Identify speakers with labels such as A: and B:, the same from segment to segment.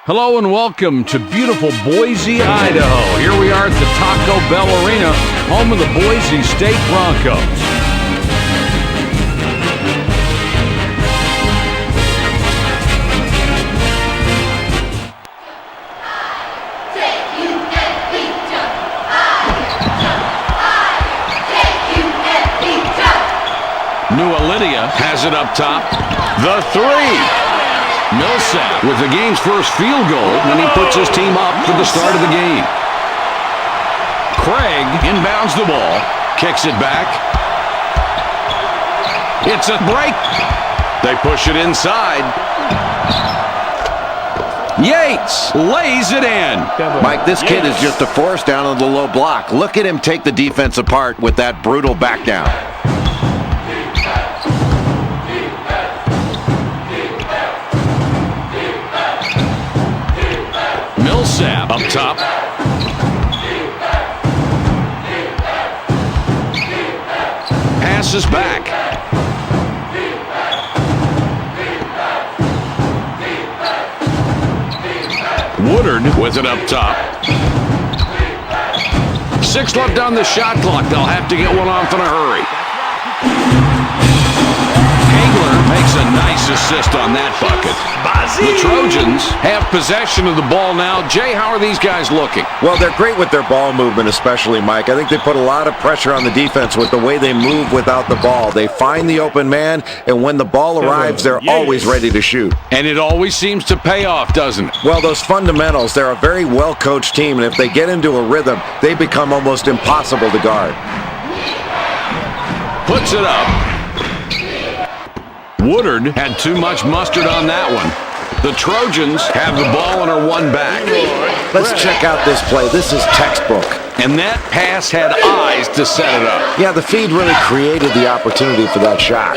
A: Hello and welcome to beautiful Boise, Idaho. Here we are at the Taco Bell Arena, home of the Boise State Broncos. Illini has it up top. The three. Millsap with the game's first field goal, and he puts his team up for the start of the game. Craig inbounds the ball, kicks it back. It's a break. They push it inside. Yates lays it in.
B: Mike, this kid is just a force down on the low block. Look at him take the defense apart with that brutal back down.
A: Millsap up top. Passes back. Woodard with it up top. 6 left on the shot clock. They'll have to get one off in a hurry. Makes a nice assist on that bucket. The Trojans have possession of the ball now. Jay, how are these guys looking?
B: Well, they're great with their ball movement, especially, Mike. I think they put a lot of pressure on the defense with the way they move without the ball. They find the open man, and when the ball arrives, they're always ready to shoot.
A: And it always seems to pay off, doesn't it?
B: Well, those fundamentals, they're a very well-coached team, and if they get into a rhythm, they become almost impossible to guard.
A: Puts it up. Woodard had too much mustard on that one. The Trojans have the ball and are one back.
B: Let's check out this play. This is textbook.
A: And that pass had eyes to set it up.
B: Yeah, the feed really created the opportunity for that shot.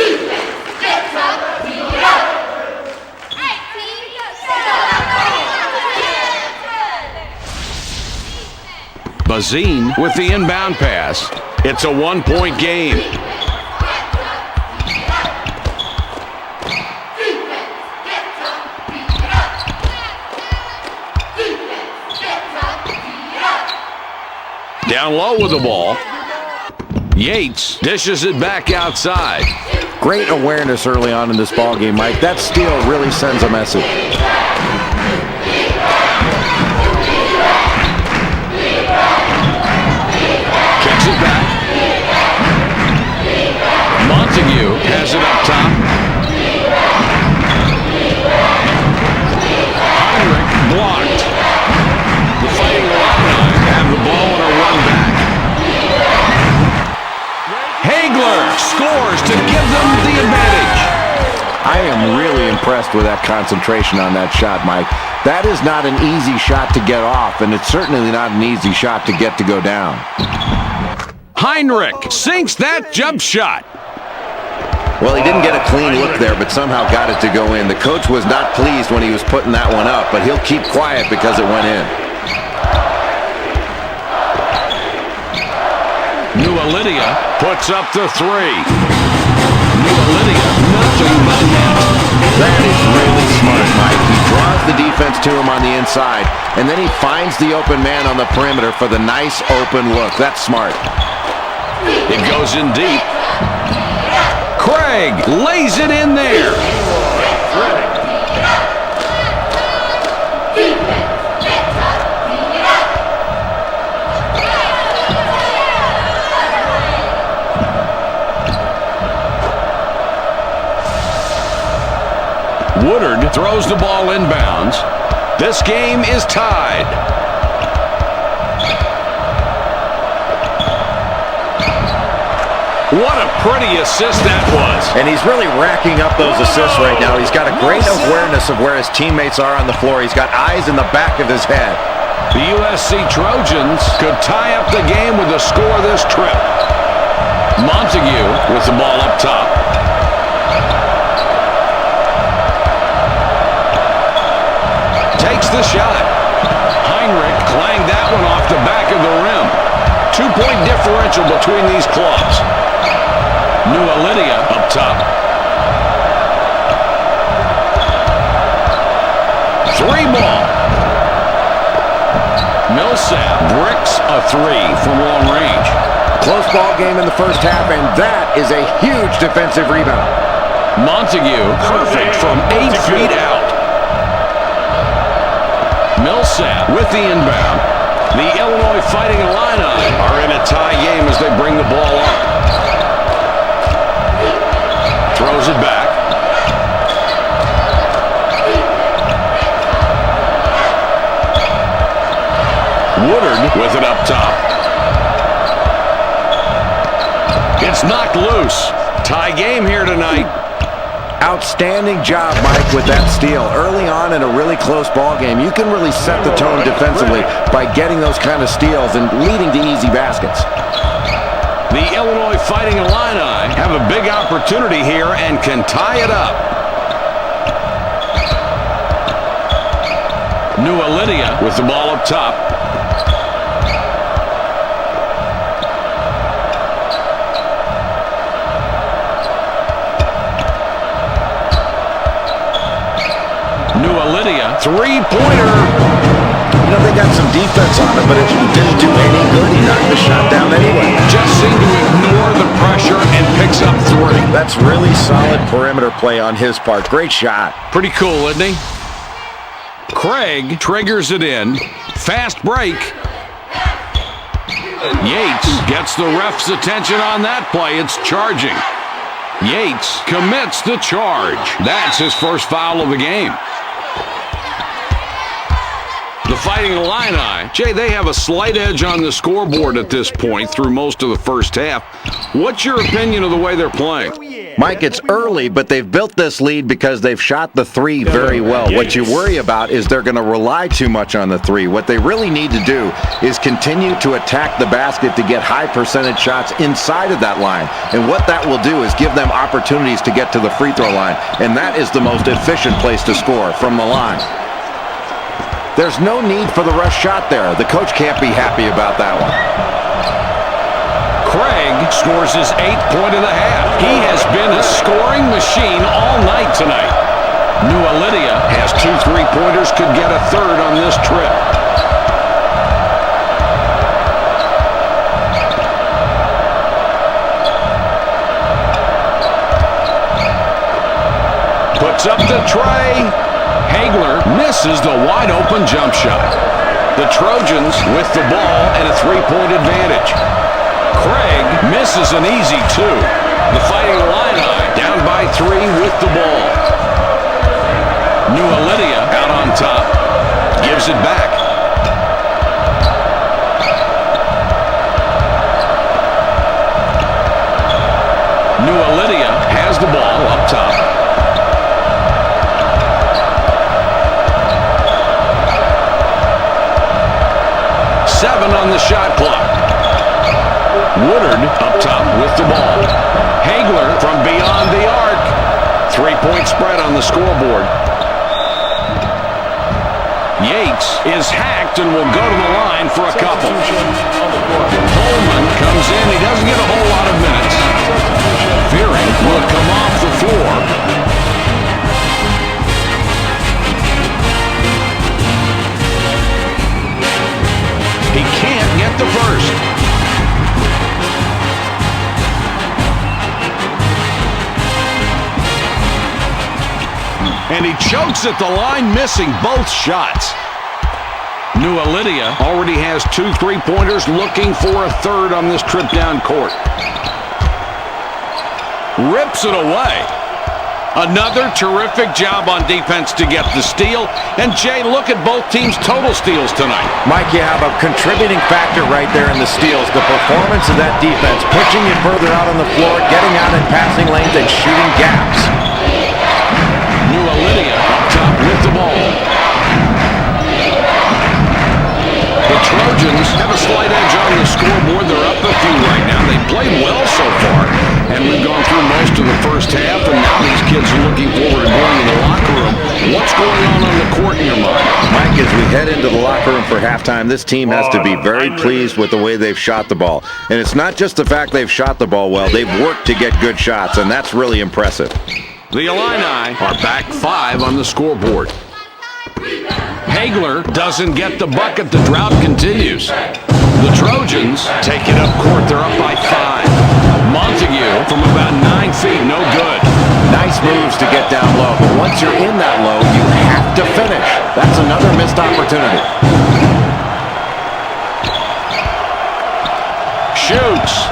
A: Bazine with the inbound pass. It's a one-point game. Down low with the ball. Yates dishes it back outside.
B: Great awareness early on in this ball game, Mike. That steal really sends a message.
A: Kicks it back. Montague has it up top. Heinrich blocked. The Fighting Illini have the ball and are one back. Hagler scores to give them the advantage.
B: I am really impressed with that concentration on that shot, Mike. That is not an easy shot to get off, and it's certainly not an easy shot to get to go down.
A: Heinrich sinks that jump shot.
B: Well, he didn't get a clean look there, but somehow got it to go in. The coach was not pleased when he was putting that one up, but he'll keep quiet because it went in.
A: Illini puts up the three. Illini, nothing but net.
B: That is really smart, Mike. He draws the defense to him on the inside, and then he finds the open man on the perimeter for the nice open look. That's smart.
A: It goes in deep. Craig lays it in there. Woodard throws the ball inbounds. This game is tied. What a pretty assist that was.
B: And he's really racking up those assists right now. He's got a great awareness of where his teammates are on the floor. He's got eyes in the back of his head.
A: The USC Trojans could tie up the game with a score this trip. Montague with the ball up top. Takes the shot. Heinrich clanged that one off the back of the rim. 2-point differential between these clubs. Illini up top. 3 ball. Millsap bricks a three from long range.
B: Close ball game in the first half, and that is a huge defensive rebound.
A: Montague, perfect from 8 feet out. Millsap with the inbound. The Illinois Fighting Illini are in a tie game as they bring the ball up. Throws it back. Woodard with it up top. It's knocked loose. Tie game here tonight.
B: Outstanding job, Mike, with that steal. Early on in a really close ball game, you can really set the tone defensively by getting those kind of steals and leading to easy baskets.
A: The Illinois Fighting Illini have a big opportunity here and can tie it up. New Illini with the ball up top. New Illini, three-pointer.
B: You know, they got some defense on it, but it didn't do any good. He knocked the shot down anyway.
A: Just seemed to ignore the pressure and picks up three.
B: That's really solid perimeter play on his part. Great shot.
A: Pretty cool, isn't he? Craig triggers it in. Fast break. Yates gets the ref's attention on that play. It's charging. Yates commits the charge. That's his first foul of the game. The Fighting Illini, Jay, they have a slight edge on the scoreboard at this point through most of the first half. What's your opinion of the way they're playing?
B: Mike, it's early, but they've built this lead because they've shot the three very well. What you worry about is they're going to rely too much on the three. What they really need to do is continue to attack the basket to get high percentage shots inside of that line. And what that will do is give them opportunities to get to the free throw line. And that is the most efficient place to score, from the line. There's no need for the rush shot there. The coach can't be happy about that one.
A: Craig scores his 8th point of the half. He has been a scoring machine all night tonight. New Illini has 2 3-pointers, could get a third on this trip. Puts up the tray. Hagler misses the wide-open jump shot. The Trojans with the ball and a 3-point advantage. Craig misses an easy 2. The Fighting Illini down by 3 with the ball. New Illini out on top. Gives it back. New Illini has the ball up top. On the shot clock. Woodard up top with the ball. Hagler from beyond the arc. 3-point spread on the scoreboard. Yates is hacked and will go to the line for a couple. Coleman comes in. He doesn't get a whole lot of minutes. Fearing will come off the floor. He can't get the first. And he chokes at the line, missing both shots. New Illini already has 2 3-pointers, looking for a third on this trip down court. Rips it away. Another terrific job on defense to get the steal. And, Jay, look at both teams' total steals tonight.
B: Mike, you have a contributing factor right there in the steals. The performance of that defense, pushing you further out on the floor, getting out in passing lanes, and shooting gaps.
A: New Illini up top with the ball. The Trojans have a slight edge on the scoreboard. They're up a few right now. They played well so far. And we've gone through most of the first half, and now these kids are looking forward to going to the locker room. What's going on the court in your mind?
B: Mike, as we head into the locker room for halftime, this team has to be very pleased with the way they've shot the ball. And it's not just the fact they've shot the ball well. They've worked to get good shots, and that's really impressive.
A: The Illini are back 5 on the scoreboard. Hagler doesn't get the bucket. The drought continues. The Trojans take it up court. They're up by 5. Montague from about 9 feet, no good.
B: Nice moves to get down low, but once you're in that low, you have to finish. That's another missed opportunity.
A: Shoots.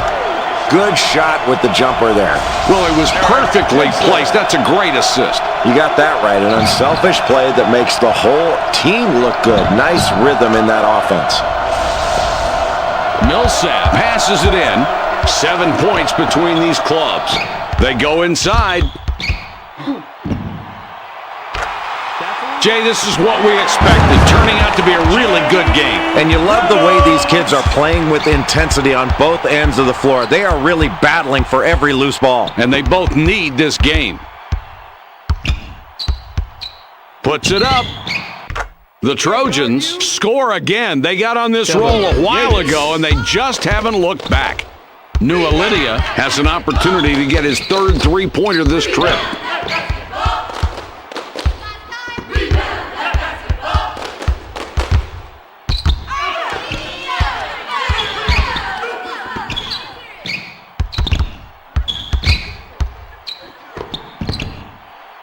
B: Good shot with the jumper there.
A: Well, it was perfectly placed. That's a great assist.
B: You got that right. An unselfish play that makes the whole team look good. Nice rhythm in that offense.
A: Millsap passes it in. 7 points between these clubs. They go inside. Jay, this is what we expected, turning out to be a really good game.
B: And you love the way these kids are playing with intensity on both ends of the floor. They are really battling for every loose ball.
A: And they both need this game. Puts it up. The Trojans score again. They got on this roll a while ago, and they just haven't looked back. Illini has an opportunity to get his 3rd three-pointer this trip.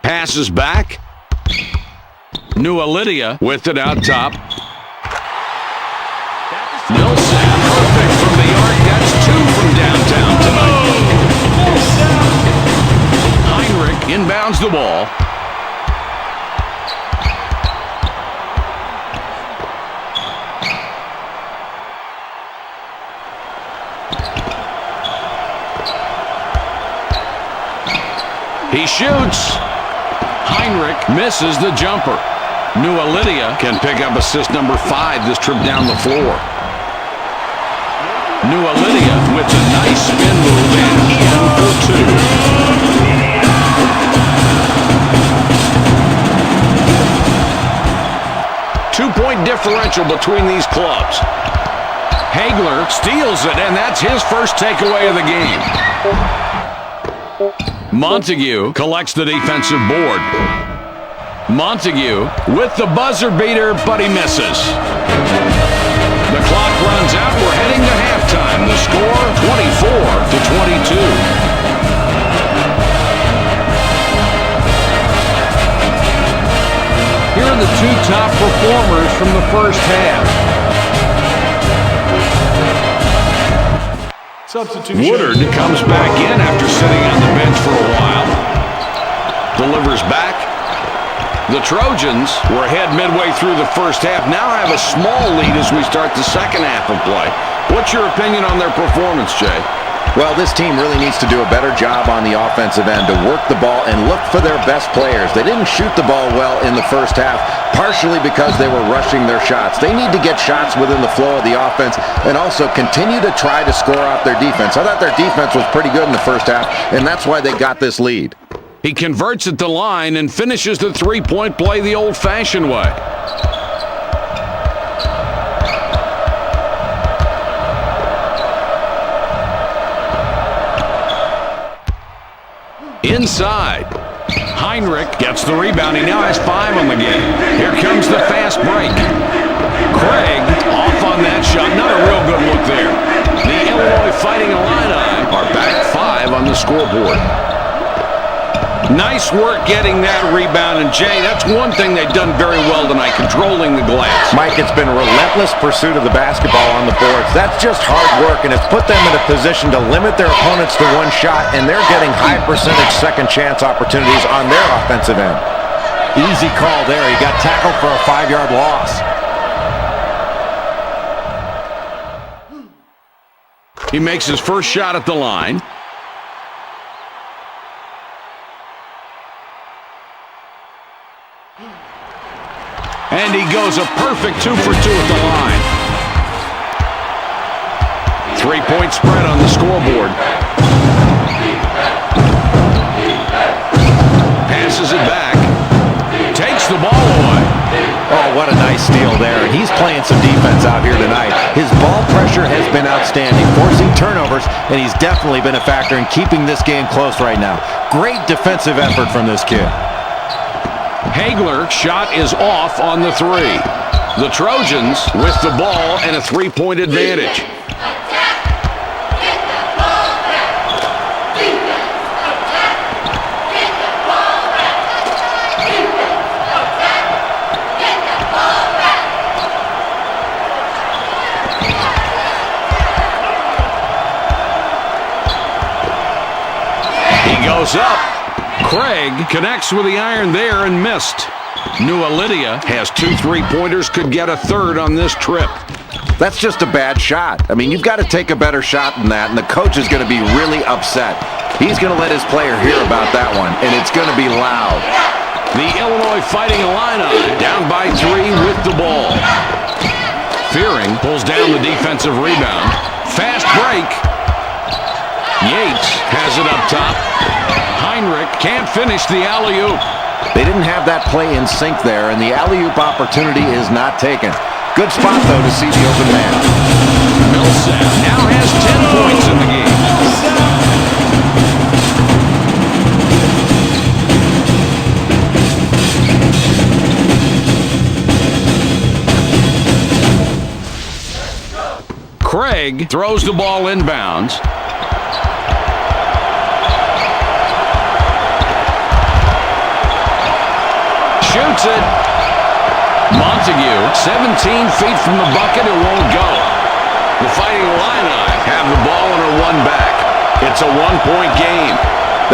A: Passes back. Illini with it out top. Millsap, perfect from the arc. That's 2 from downtown tonight. Heinrich inbounds the ball. He shoots. Heinrich misses the jumper. Illini can pick up assist number 5 this trip down the floor. Illini with a nice spin move and in for 2. 2-point differential between these clubs. Hagler steals it, and that's his first takeaway of the game. Montague collects the defensive board. Montague with the buzzer beater, but he misses. The clock runs out. We're heading to halftime. The score, 24-22. Here are the 2 top performers from the first half. Woodard comes back in after sitting on the bench for a while. Delivers back. The Trojans were ahead midway through the first half. Now have a small lead as we start the second half of play. What's your opinion on their performance, Jay?
B: Well, this team really needs to do a better job on the offensive end to work the ball and look for their best players. They didn't shoot the ball well in the first half, partially because they were rushing their shots. They need to get shots within the flow of the offense and also continue to try to score out their defense. I thought their defense was pretty good in the first half, and that's why they got this lead.
A: He converts at the line and finishes the three-point play the old-fashioned way. Inside. Heinrich gets the rebound. He now has 5 on the game. Here comes the fast break. Craig off on that shot. Not a real good look there. The Illinois Fighting Illini are back 5 on the scoreboard. Nice work getting that rebound. And, Jay, that's one thing they've done very well tonight, controlling the glass.
B: Mike, it's been a relentless pursuit of the basketball on the boards. That's just hard work, and it's put them in a position to limit their opponents to 1 shot, and they're getting high-percentage second-chance opportunities on their offensive end. Easy call there. He got tackled for a 5-yard loss.
A: He makes his first shot at the line. And he goes a perfect 2 for 2 at the line. 3-point spread on the scoreboard. Passes it back. Takes the ball away.
B: Oh, what a nice steal there. And he's playing some defense out here tonight. His ball pressure has been outstanding, forcing turnovers, and he's definitely been a factor in keeping this game close right now. Great defensive effort from this kid.
A: Hagler shot is off on the three. The Trojans with the ball and a three-point advantage. He goes up. Craig connects with the iron there and missed. New Lydia has 2 3-pointers, could get a third on this trip.
B: That's just a bad shot. I mean, you've got to take a better shot than that, and the coach is going to be really upset. He's going to let his player hear about that one, and it's going to be loud.
A: The Illinois Fighting Illini down by 3 with the ball. Fearing pulls down the defensive rebound. Fast break. Yates has it up top. Heinrich can't finish the alley-oop.
B: They didn't have that play in sync there, and the alley-oop opportunity is not taken. Good spot, though, to see the open man.
A: Millsap now has 10 points in the game. Craig throws the ball inbounds. Shoots it. Montague, 17 feet from the bucket, it won't go. The Fighting Illini have the ball and are one back. It's a one-point game.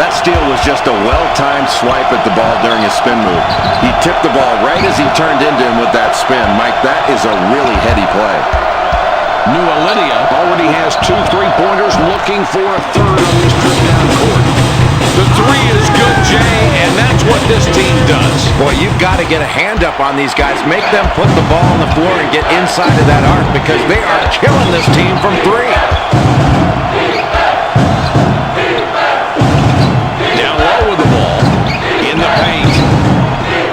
B: That steal was just a well-timed swipe at the ball during his spin move. He tipped the ball right as he turned into him with that spin. Mike, that is a really heady play.
A: New Lydia already has 2 3-pointers, looking for a third on this trip down court. The three is good, Jay, and that's what this team does.
B: Boy, you've got to get a hand up on these guys. Make them put the ball on the floor and get inside of that arc because they are killing this team from 3.
A: Down low with the ball. In the paint.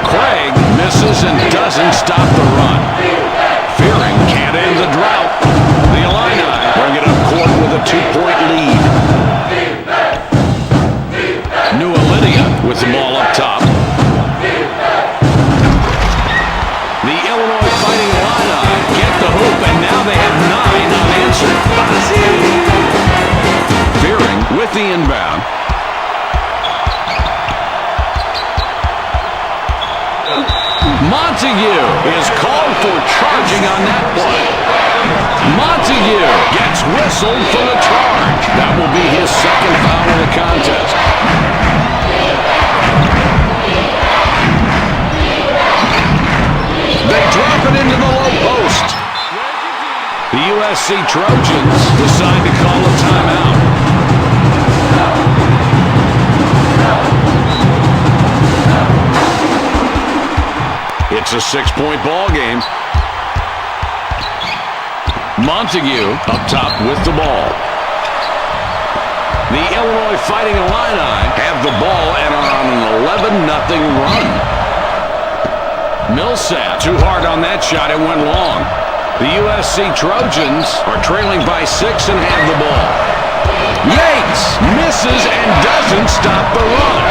A: Craig misses and doesn't stop the run. Fearing can't end the drought. The Illini bring it up court with a 2-point lead. New Lydia with the ball up top. The Illinois Fighting Illini get the hoop, and now they have 9 unanswered. Fearing with the inbound. Montague is called for charging on that play. Montague gets whistled for the charge. That will be his second foul of the contest. They drop it into the low post. The USC Trojans decide to call a timeout. It's a 6-point ball game. Montague up top with the ball. The Illinois Fighting Illini have the ball and are on an 11-0 run. Millsap too hard on that shot. It went long. The USC Trojans are trailing by 6 and have the ball. Yates misses and doesn't stop the run.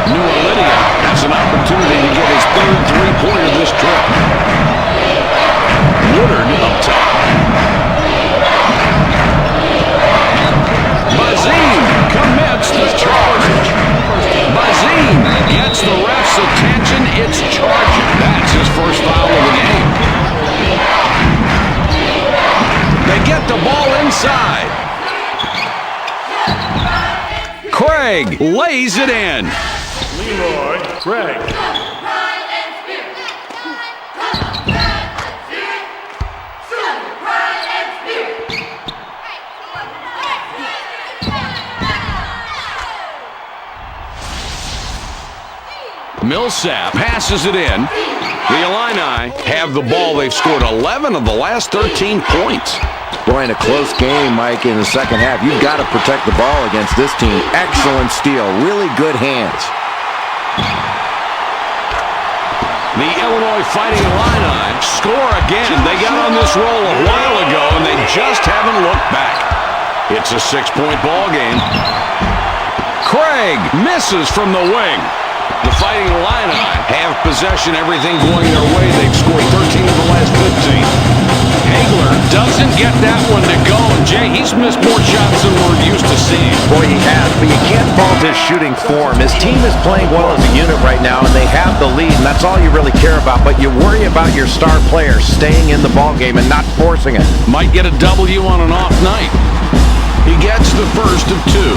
A: New Lydia has an opportunity to get his third 3-pointer this trip. Woodard up top. Bazine commits the charge. Bazine gets the ref's attention. It's charging. That's his first foul of the game. They get the ball inside. Craig lays it in.
C: Leroy Craig.
A: Millsap passes it in. The Illini have the ball. They've scored 11 of the last 13 points.
B: Boy, in a close game, Mike, in the second half, you've got to protect the ball against this team. Excellent steal. Really good hands.
A: The Illinois Fighting Illini score again. They got on this roll a while ago, and they just haven't looked back. It's a 6-point ball game. Craig misses from the wing. The Fighting Illini have possession, everything going their way. They've scored 13 of the last 15. Hagler doesn't get that one to go. And Jay, he's missed more shots than we're used to seeing.
B: Boy, he has, but you can't fault his shooting form. His team is playing well as a unit right now, and they have the lead, and that's all you really care about. But you worry about your star players staying in the ballgame and not forcing it.
A: Might get a W on an off night. He gets the first of two.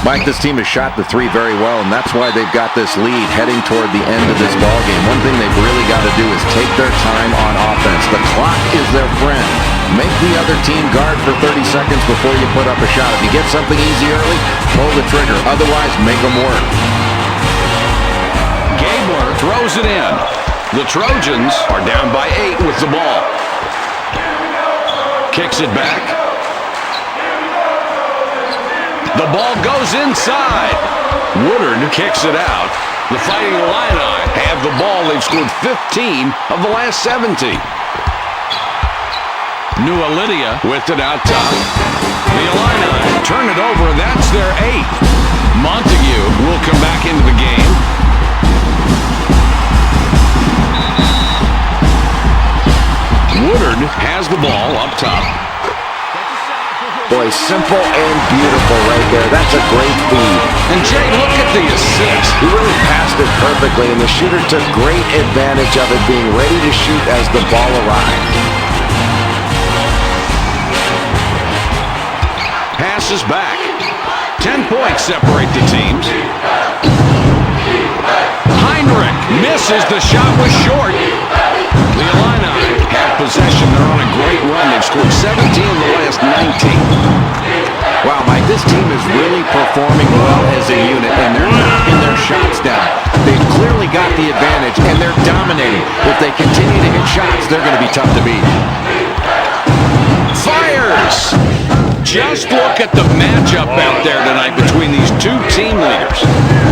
B: Mike, this team has shot the three very well, and that's why they've got this lead heading toward the end of this ballgame. One thing they've really got to do is take their time on offense. The clock is their friend. Make the other team guard for 30 seconds before you put up a shot. If you get something easy early, pull the trigger. Otherwise, make them work.
A: Gabler throws it in. The Trojans are down by 8 with the ball. Kicks it back. The ball goes inside. Woodard kicks it out. The Fighting Illini have the ball. They've scored 15 of the last 17. New Lydia with it out top. The Illini turn it over. That's their 8th. Montague will come back into the game. Woodard has the ball up top.
B: Boy, simple and beautiful right there. That's a great feed.
A: And Jay, look at the assist.
B: He really passed it perfectly, and the shooter took great advantage of it being ready to shoot as the ball arrived.
A: Passes back. 10 points separate the teams. Heinrich misses. The shot was short. The Illini have possession. They're on a great run. They've scored 17 in the last 19.
B: Wow, Mike, this team is really performing well as a unit, and they're knocking their shots down. They've clearly got the advantage, and they're dominating. If they continue to hit shots, they're going to be tough to beat.
A: Fires! Just look at the matchup out there tonight between these two team leaders.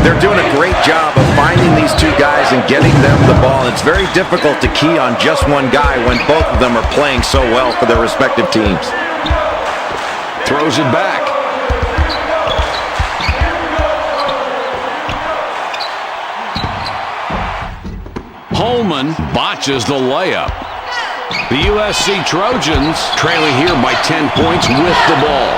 B: They're doing a great job of finding these two guys and getting them the ball. It's very difficult to key on just one guy when both of them are playing so well for their respective teams.
A: Throws it back. Holman botches the layup. The USC Trojans trailing here by 10 points with the ball.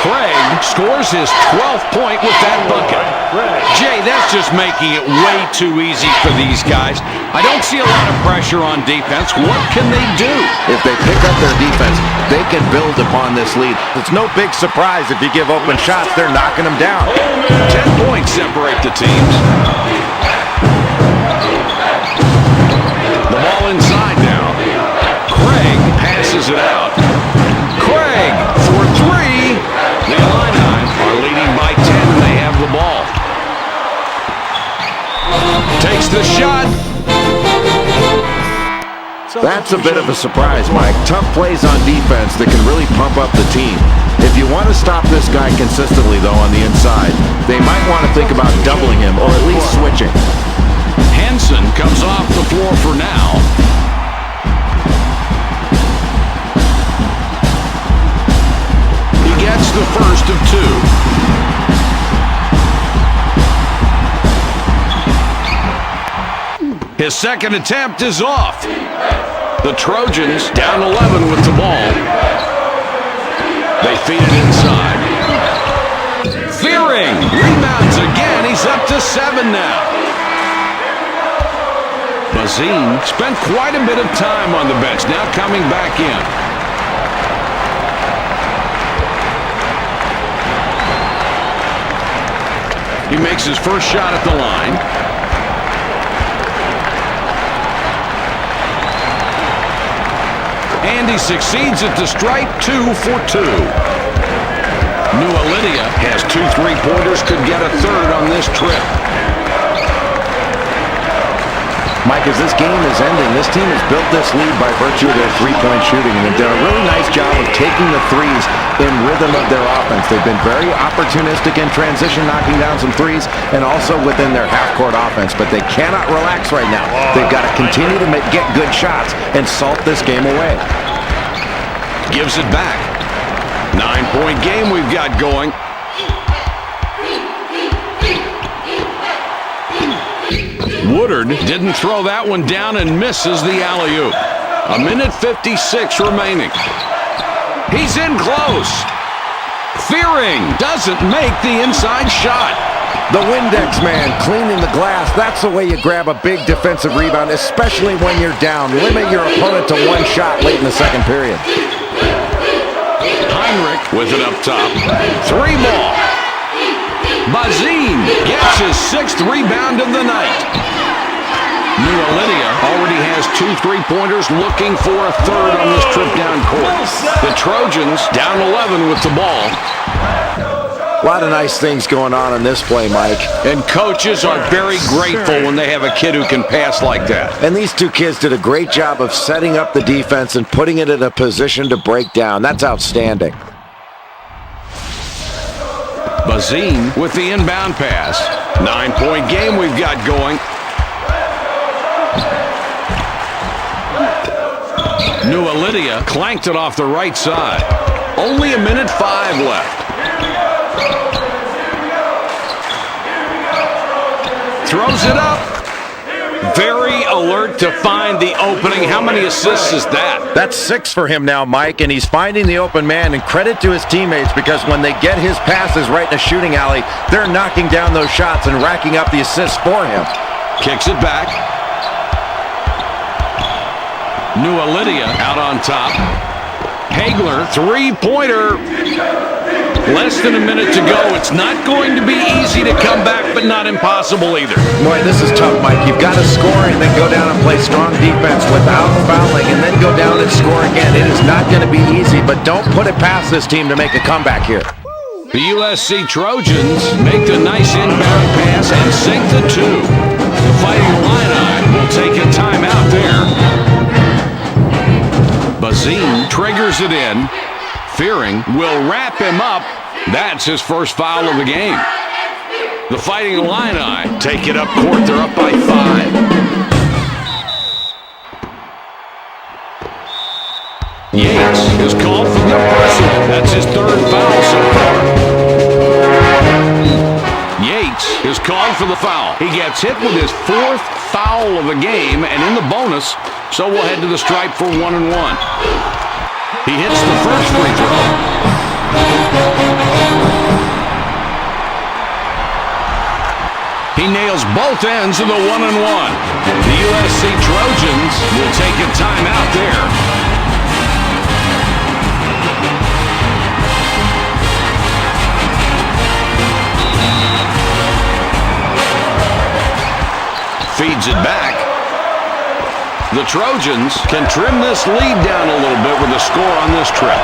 A: Craig scores his 12th point with that bucket. Jay, that's just making it way too easy for these guys. I don't see a lot of pressure on defense. What can they do?
B: If they pick up their defense, they can build upon this lead. It's no big surprise if you give open shots, they're knocking them down.
A: 10 points separate the teams. The ball inside now. Craig passes it out. Craig for 3. The Illini are leading by 10 and they have the ball. Takes the shot.
B: That's a bit of a surprise, Mike. Tough plays on defense that can really pump up the team. If you want to stop this guy consistently, though, on the inside, they might want to think about doubling him or at least switching.
A: Henson comes off the floor for now. He gets the first of 2. His second attempt is off. The Trojans down 11 with the ball. They feed it inside. Fearing rebounds again. He's up to 7 now. Bazine spent quite a bit of time on the bench, now coming back in. He makes his first shot at the line. And he succeeds at the stripe. 2 for 2. New Lydia has 2 3-pointers, could get a third on this trip.
B: Mike, as this game is ending, this team has built this lead by virtue of their three-point shooting, and they've done a really nice job of taking the threes in rhythm of their offense. They've been very opportunistic in transition, knocking down some threes, and also within their half-court offense, but they cannot relax right now. They've got to continue to get good shots and salt this game away.
A: Gives it back. 9-point game we've got going. Woodard didn't throw that one down and misses the alley-oop. 1:56 remaining. He's in close. Fearing doesn't make the inside shot.
B: The Windex man cleaning the glass. That's the way you grab a big defensive rebound, especially when you're down. Limit your opponent to one shot late in the second period.
A: Heinrich with it up top. 3 ball. Bazine gets his 6th rebound of the night. New Illini already has 2 3-pointers, looking for a 3rd on this trip down court. The Trojans down 11 with the ball.
B: A lot of nice things going on in this play, Mike.
A: And coaches are very grateful when they have a kid who can pass like that.
B: And these 2 kids did a great job of setting up the defense and putting it in a position to break down. That's outstanding.
A: Bazine with the inbound pass. 9-point game we've got going. New Illini clanked it off the right side. Only 1:05 left. Throws it up. Very alert to find the opening. How many assists is that?
B: That's 6 for him now, Mike, and he's finding the open man, and credit to his teammates because when they get his passes right in a shooting alley, they're knocking down those shots and racking up the assists for him.
A: Kicks it back. New Illini out on top. Hagler, 3-pointer. Less than a minute to go. It's not going to be easy to come back, but not impossible either.
B: Boy, this is tough, Mike. You've got to score and then go down and play strong defense without fouling and then go down and score again. It is not going to be easy, but don't put it past this team to make a comeback here.
A: The USC Trojans make the nice inbound pass and sink the 2. The Fighting Illini will take a timeout there. Bazine triggers it in. Fearing will wrap him up. That's his first foul of the game. The Fighting Illini take it up court. They're up by 5. Yates is called for the personal. That's his 3rd foul so far. Yates is called for the foul. He gets hit with his 4th foul of the game and in the bonus, so we'll head to the stripe for 1-1. He hits the first free throw. He nails both ends of the 1-1. The USC Trojans will take a timeout there. Feeds it back. The Trojans can trim this lead down a little bit with a score on this trip.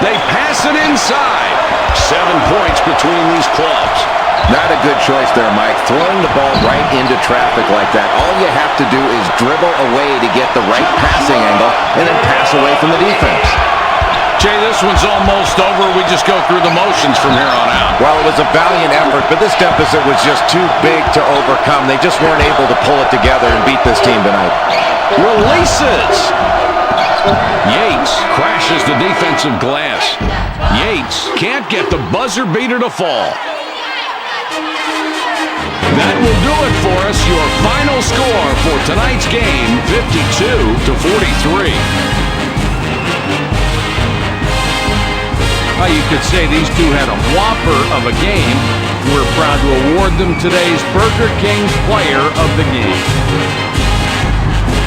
A: They pass it inside. 7 points between these clubs.
B: Not a good choice there, Mike. Throwing the ball right into traffic like that. All you have to do is dribble away to get the right passing angle and then pass away from the defense.
A: Jay, this one's almost over. We just go through the motions from here on out.
B: Well, it was a valiant effort, but this deficit was just too big to overcome. They just weren't able to pull it together and beat this team tonight.
A: Releases. Yates crashes the defensive glass. Yates can't get the buzzer beater to fall. That will do it for us. Your final score for tonight's game, 52-43. You could say these two had a whopper of a game. We're proud to award them today's Burger King Player of the Game.